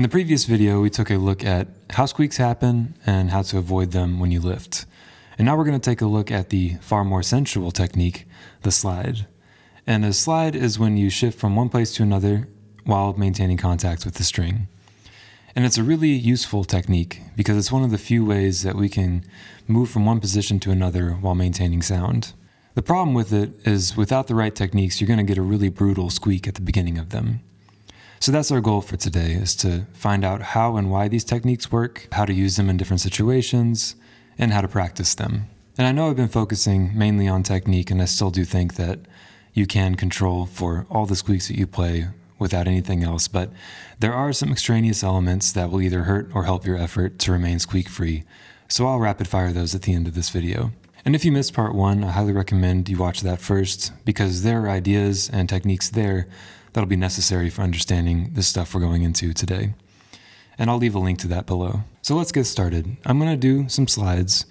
the previous video, we took a look at how squeaks happen and how to avoid them when you lift. And now we're going to take a look at the far more sensual technique, the slide. And a slide is when you shift from one place to another while maintaining contact with the string. And it's a really useful technique because it's one of the few ways that we can move from one position to another while maintaining sound. The problem with it is without the right techniques, you're going to get a really brutal squeak at the beginning of them. So that's our goal for today, is to find out how and why these techniques work, how to use them in different situations, and how to practice them. And I know I've been focusing mainly on technique, and I still do think that you can control for all the squeaks that you play without anything else, but there are some extraneous elements that will either hurt or help your effort to remain squeak-free. So I'll rapid fire those at the end of this video. And if you missed part 1, I highly recommend you watch that first, because there are ideas and techniques there that'll be necessary for understanding the stuff we're going into today. And I'll leave a link to that below. So let's get started. I'm going to do some slides,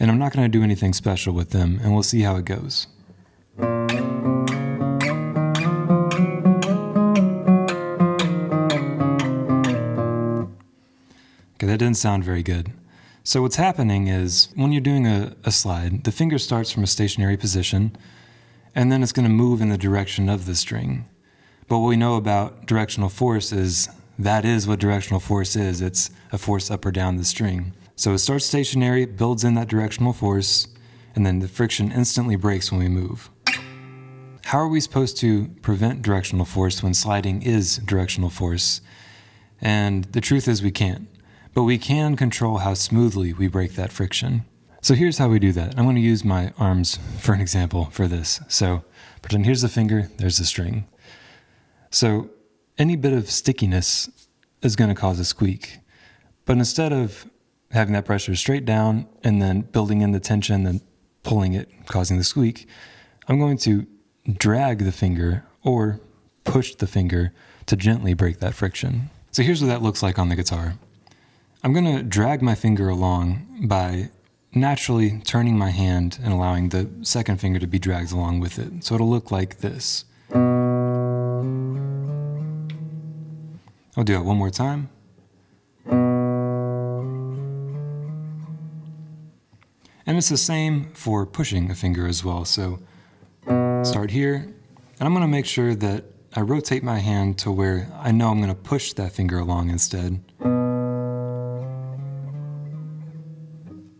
and I'm not going to do anything special with them, and we'll see how it goes. Okay, that didn't sound very good. So what's happening is when you're doing a slide, the finger starts from a stationary position, and then it's going to move in the direction of the string. But what we know about directional force is that is what directional force is. It's a force up or down the string. So it starts stationary, builds in that directional force, and then the friction instantly breaks when we move. How are we supposed to prevent directional force when sliding is directional force? And the truth is we can't. But we can control how smoothly we break that friction. So here's how we do that. I'm going to use my arms for an example for this. So pretend here's the finger, there's the string. So any bit of stickiness is going to cause a squeak. But instead of having that pressure straight down and then building in the tension and pulling it, causing the squeak, I'm going to drag the finger or push the finger to gently break that friction. So here's what that looks like on the guitar. I'm going to drag my finger along by naturally turning my hand and allowing the second finger to be dragged along with it. So it'll look like this. I'll do it one more time. And it's the same for pushing a finger as well. So start here, and I'm going to make sure that I rotate my hand to where I know I'm going to push that finger along instead.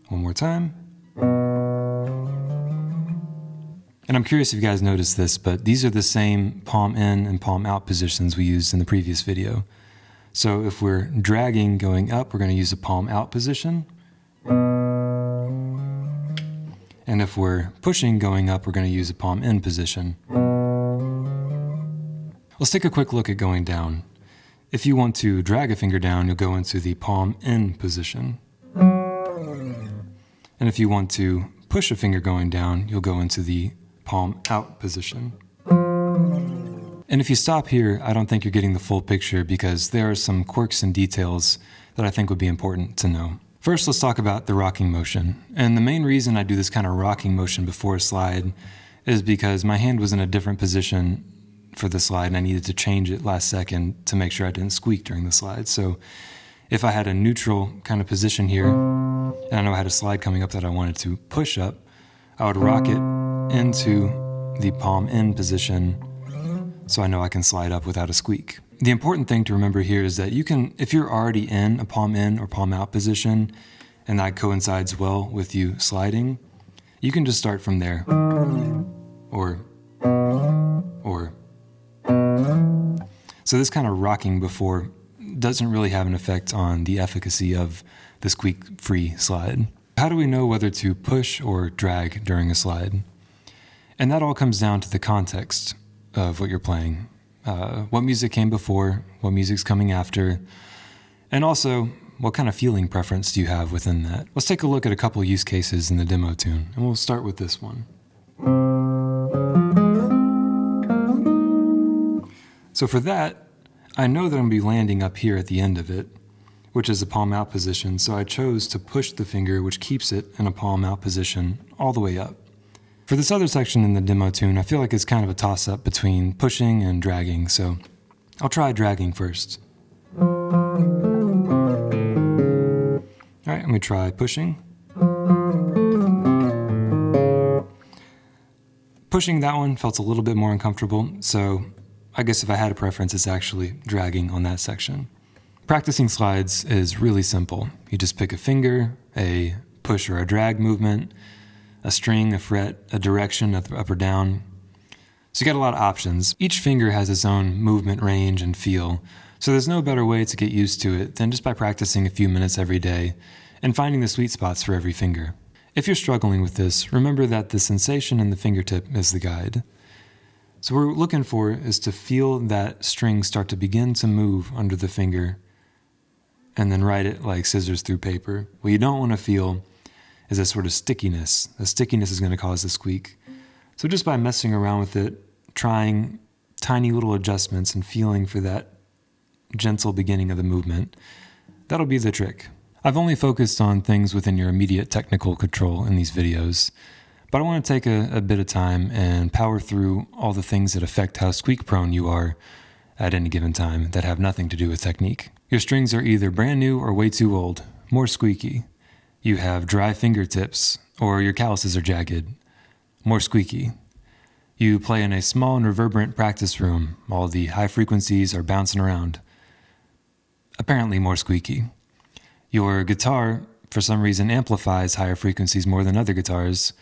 One more time. And I'm curious if you guys noticed this, but these are the same palm in and palm out positions we used in the previous video. So if we're dragging going up, we're going to use a palm out position. And if we're pushing going up, we're going to use a palm in position. Let's take a quick look at going down. If you want to drag a finger down, you'll go into the palm in position. And if you want to push a finger going down, you'll go into the palm out position. And if you stop here, I don't think you're getting the full picture because there are some quirks and details that I think would be important to know. First, let's talk about the rocking motion. And the main reason I do this kind of rocking motion before a slide is because my hand was in a different position for the slide and I needed to change it last second to make sure I didn't squeak during the slide. So if I had a neutral kind of position here, and I know I had a slide coming up that I wanted to push up, I would rock it into the palm in position so I know I can slide up without a squeak. The important thing to remember here is that you can, if you're already in a palm in or palm out position, and that coincides well with you sliding, you can just start from there. Or. So this kind of rocking before doesn't really have an effect on the efficacy of the squeak-free slide. How do we know whether to push or drag during a slide? And that all comes down to the context of what you're playing. What music came before, what music's coming after, and also what kind of feeling preference do you have within that? Let's take a look at a couple use cases in the demo tune, and we'll start with this one. So for that, I know that I'm going to be landing up here at the end of it, which is a palm out position, so I chose to push the finger, which keeps it in a palm out position all the way up. For this other section in the demo tune, I feel like it's kind of a toss-up between pushing and dragging, so I'll try dragging first. let me try pushing. Pushing that one felt a little bit more uncomfortable, so I guess if I had a preference, it's actually dragging on that section. Practicing slides is really simple. You just pick a finger, a push or a drag movement, a string, a fret, a direction, up or down. So you got a lot of options. Each finger has its own movement range and feel, so there's no better way to get used to it than just by practicing a few minutes every day and finding the sweet spots for every finger. If you're struggling with this, remember that the sensation in the fingertip is the guide. So what we're looking for is to feel that string start to begin to move under the finger and then ride it like scissors through paper. What you don't want to feel is a sort of stickiness. The stickiness is going to cause the squeak. So just by messing around with it, trying tiny little adjustments and feeling for that gentle beginning of the movement, that'll be the trick. I've only focused on things within your immediate technical control in these videos, but I want to take a bit of time and power through all the things that affect how squeak prone you are at any given time that have nothing to do with technique. Your strings are either brand new or way too old, more squeaky. You have dry fingertips, or your calluses are jagged, more squeaky. You play in a small and reverberant practice room, all the high frequencies are bouncing around, apparently more squeaky. Your guitar, for some reason, amplifies higher frequencies more than other guitars,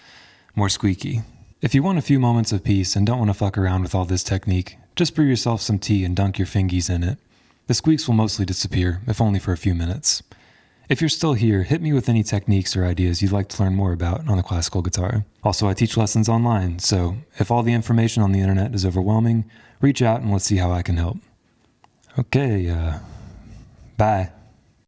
more squeaky. If you want a few moments of peace and don't want to fuck around with all this technique, just brew yourself some tea and dunk your fingies in it. The squeaks will mostly disappear, if only for a few minutes. If you're still here, hit me with any techniques or ideas you'd like to learn more about on the classical guitar. Also, I teach lessons online, so if all the information on the internet is overwhelming, reach out and let's see how I can help. Okay, bye.